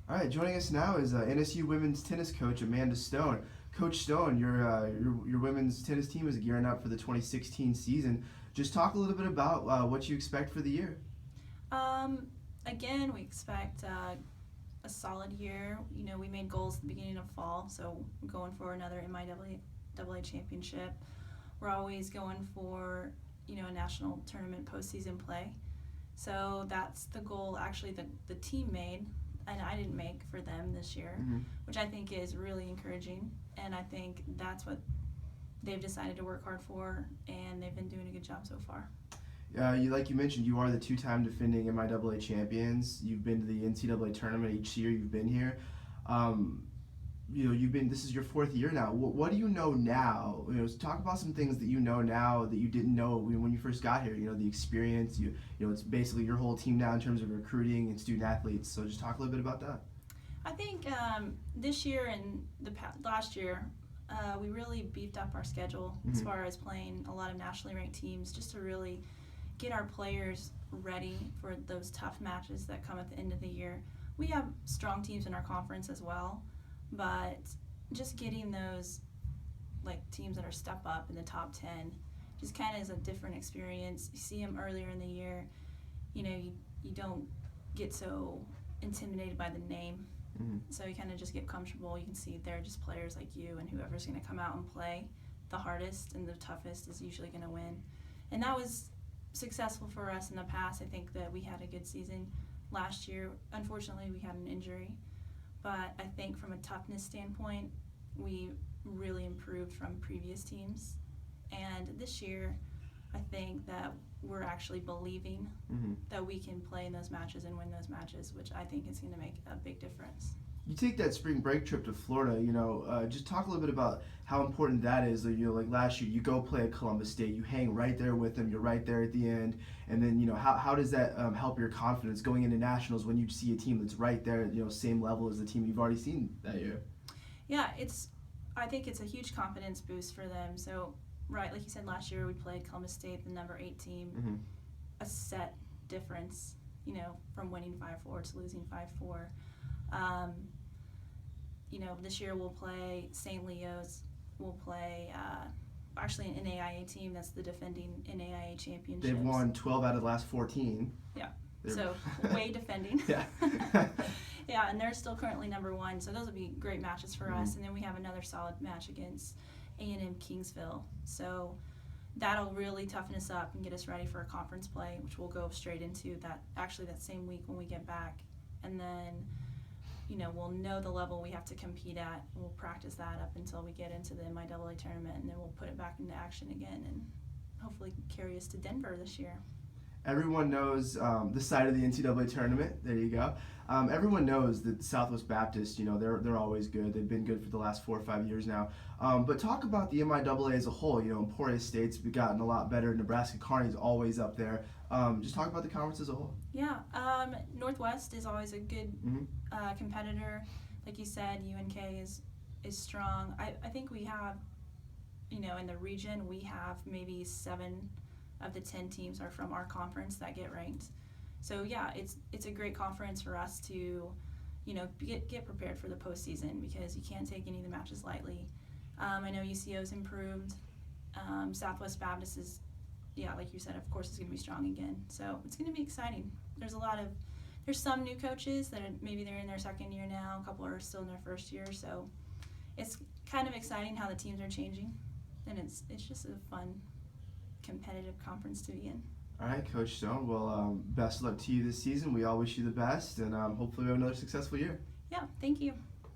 All right, joining us now is NSU women's tennis coach Amanda Stone. Coach Stone, your women's tennis team is gearing up for the 2016 season. Just talk a little bit about what you expect for the year. Um, Again, we expect a solid year. You know, we made goals at the beginning of fall, so we're going for another MIAA championship. We're always going for, a national tournament postseason play. So that's the goal actually the team made, and I didn't make for them this year, Mm-hmm. which I think is really encouraging. And I think that's what they've decided to work hard for, and they've been doing a good job so far. Like you mentioned, you are the two-time defending MIAA champions. You've been to the NCAA tournament each year you've been here. This is your fourth year now. What do you know now? Talk about some things that you know now that you didn't know when you first got here. The experience. It's basically your whole team now in terms of recruiting and student athletes. So just talk a little bit about that. I think this year and last year, we really beefed up our schedule as Mm-hmm. far as playing a lot of nationally ranked teams, just to really get our players ready for those tough matches that come at the end of the year. We have strong teams in our conference as well, but just getting those teams that are step up in the top 10 just kind of is a different experience. You see them earlier in the year, you don't get so intimidated by the name. Mm-hmm. So you kind of just get comfortable. You can see they're just players like you, and whoever's going to come out and play the hardest and the toughest is usually going to win. And that was successful for us in the past. I think that we had a good season last year. Unfortunately, we had an injury, but I think from a toughness standpoint, we really improved from previous teams. And this year, I think that we're actually believing Mm-hmm. that we can play in those matches and win those matches, which I think is going to make a big difference. You take that spring break trip to Florida, just talk a little bit about how important that is. Like last year, you go play at Columbus State, you hang right there with them, you're right there at the end, and then, how does that help your confidence going into nationals when you see a team that's right there, same level as the team you've already seen that year? Yeah, I think it's a huge confidence boost for them. So, right, like you said, last year we played Columbus State, the number 8 team, Mm-hmm. a set difference, from winning 5-4 to losing 5-4. This year we'll play St. Leo's. We'll play actually an NAIA team that's the defending NAIA championships. They've won 12 out of the last 14. Yeah. They're So way defending. Yeah. Yeah, and they're still currently number 1. So those will be great matches for Mm-hmm. us. And then we have another solid match against A&M Kingsville. So that'll really toughen us up and get us ready for a conference play, which we'll go straight into that same week when we get back. And then, we'll know the level we have to compete at. We'll practice that up until we get into the MIAA tournament, and then we'll put it back into action again and hopefully carry us to Denver this year. Everyone knows the site of the NCAA tournament. There you go. Everyone knows that Southwest Baptist, they're always good. They've been good for the last 4 or 5 years now. But talk about the MIAA as a whole. Emporia State's gotten a lot better. Nebraska Kearney's always up there. Just talk about the conference as a whole. Yeah, Northwest is always a good Mm-hmm. competitor. Like you said, UNK is strong. I think we have, in the region, we have maybe 7 of the 10 teams are from our conference that get ranked. So yeah, it's a great conference for us to, get prepared for the postseason, because you can't take any of the matches lightly. I know UCO's improved. Southwest Baptist is, like you said, of course, is going to be strong again. So it's going to be exciting. There's some new coaches that maybe they're in their second year now. A couple are still in their first year. So it's kind of exciting how the teams are changing, and it's just a fun, competitive conference to be in. All right, Coach Stone. Well, best of luck to you this season. We all wish you the best, and hopefully we have another successful year. Yeah, thank you.